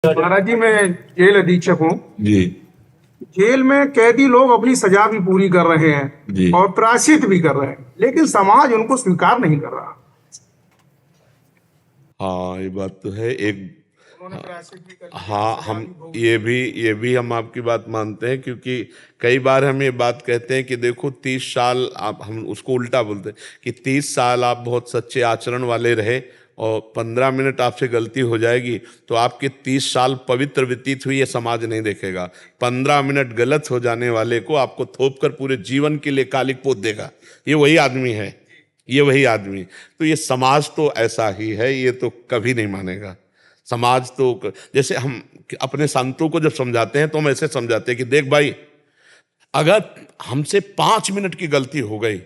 महाराज जी, मैं जेल अधीक्षक हूँ। जी जेल में कैदी लोग अपनी सजा भी पूरी कर रहे हैं जी। और प्रायश्चित भी कर रहे हैं, लेकिन समाज उनको स्वीकार नहीं कर रहा। हाँ, ये बात तो है। एक उन्होंने प्रायश्चित भी कर लिया, हाँ, सजा हम भी भोग ली। ये भी हम आपकी बात मानते हैं, क्योंकि कई बार हम ये बात कहते हैं कि देखो 30 साल आप, हम उसको उल्टा बोलते हैं कि 30 साल आप बहुत सच्चे आचरण वाले रहे और 15 मिनट आपसे गलती हो जाएगी तो आपके 30 साल पवित्र व्यतीत हुई, ये समाज नहीं देखेगा। 15 मिनट गलत हो जाने वाले को आपको थोप कर पूरे जीवन के लिए कालिक पोत देगा। ये वही आदमी है, ये वही आदमी। तो ये समाज तो ऐसा ही है, ये तो कभी नहीं मानेगा। समाज तो जैसे हम अपने संतों को जब समझाते हैं तो हम ऐसे समझाते हैं कि देख भाई, अगर हमसे 5 मिनट की गलती हो गई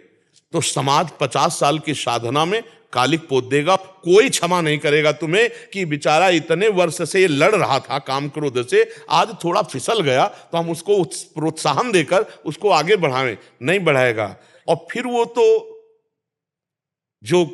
तो समाज 50 साल की साधना में कालिक पोत देगा। कोई क्षमा नहीं करेगा तुम्हें कि बेचारा इतने वर्ष से ये लड़ रहा था काम क्रोध से, आज थोड़ा फिसल गया तो हम उसको प्रोत्साहन देकर उसको आगे बढ़ावें, नहीं बढ़ाएगा। और फिर वो तो जो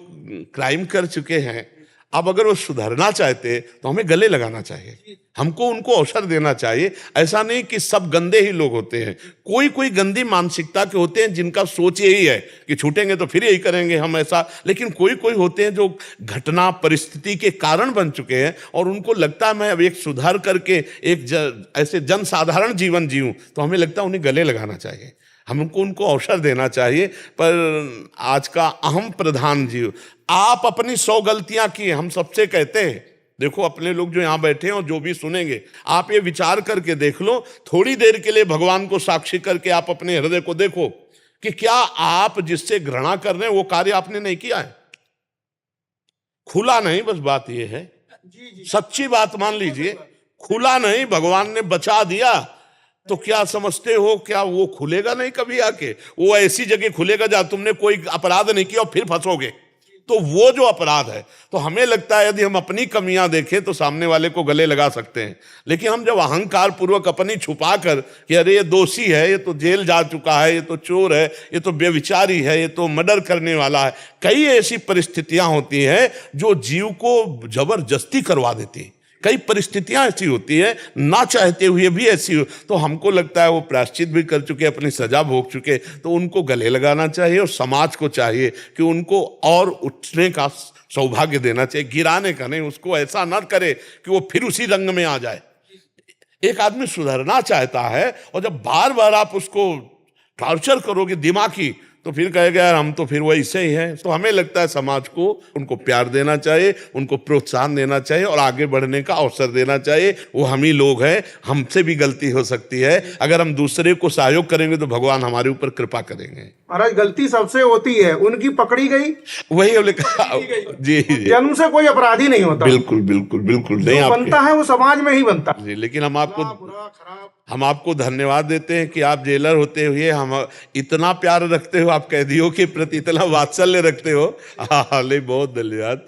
क्राइम कर चुके हैं, अब अगर वो सुधरना चाहते तो हमें गले लगाना चाहिए, हमको उनको अवसर देना चाहिए। ऐसा नहीं कि सब गंदे ही लोग होते हैं, कोई कोई गंदी मानसिकता के होते हैं जिनका सोच यही है कि छूटेंगे तो फिर यही करेंगे हम ऐसा। लेकिन कोई कोई होते हैं जो घटना परिस्थिति के कारण बन चुके हैं और उनको लगता है मैं अब एक सुधार करके ऐसे जनसाधारण जीवन जीऊं, तो हमें लगता है उन्हें गले लगाना चाहिए, हमको उनको अवसर देना चाहिए। पर आज का अहम प्रधान जीव, आप अपनी 100 गलतियां की, हम सबसे कहते हैं, देखो अपने लोग जो यहां बैठे हैं और जो भी सुनेंगे, आप ये विचार करके देख लो, थोड़ी देर के लिए भगवान को साक्षी करके आप अपने हृदय को देखो कि क्या आप जिससे घृणा कर रहे हैं वो कार्य आपने नहीं किया है। खुला नहीं, बस बात ये है, सच्ची बात मान लीजिए, खुला नहीं, भगवान ने बचा दिया तो क्या समझते हो क्या वो खुलेगा नहीं कभी आके? वो ऐसी जगह खुलेगा जहां तुमने कोई अपराध नहीं किया और फिर फंसोगे, तो वो जो अपराध है। तो हमें लगता है यदि हम अपनी कमियां देखें तो सामने वाले को गले लगा सकते हैं, लेकिन हम जब अहंकार पूर्वक अपनी छुपा कर कि अरे ये दोषी है, ये तो जेल जा चुका है, ये तो चोर है, ये तो व्यभिचारी है, ये तो मर्डर करने वाला है, कई ऐसी परिस्थितियां होती हैं जो जीव को जबरदस्ती करवा देती है। कई परिस्थितियां ऐसी होती है, ना चाहते हुए भी ऐसी हो, तो हमको लगता है वो प्रायश्चित भी कर चुके, अपनी सजा भोग चुके, तो उनको गले लगाना चाहिए। और समाज को चाहिए कि उनको और उठने का सौभाग्य देना चाहिए, गिराने का नहीं। उसको ऐसा ना करे कि वो फिर उसी रंग में आ जाए। एक आदमी सुधरना चाहता है और जब बार बार आप उसको टॉर्चर करोगे दिमागी, तो फिर कहेगा यार हम तो फिर वैसे ही हैं। तो हमें लगता है समाज को उनको प्यार देना चाहिए, उनको प्रोत्साहन देना चाहिए और आगे बढ़ने का अवसर देना चाहिए। वो हम ही लोग हैं, हमसे भी गलती हो सकती है। अगर हम दूसरे को सहयोग करेंगे तो भगवान हमारे ऊपर कृपा करेंगे। महाराज, गलती सबसे होती है, उनकी पकड़ी गई, वही हमने कहा जी जी। जन्म से कोई अपराधी नहीं होता। बिल्कुल बिल्कुल बिल्कुल नहीं, जो बनता है वो समाज में ही बनता है जी। लेकिन हम आपको बुरा खराब। हम आपको धन्यवाद देते हैं कि आप जेलर होते हुए हम इतना प्यार रखते हो, आप कैदियों के प्रति इतना वात्सल्य रखते हो। हाँ, बहुत धन्यवाद।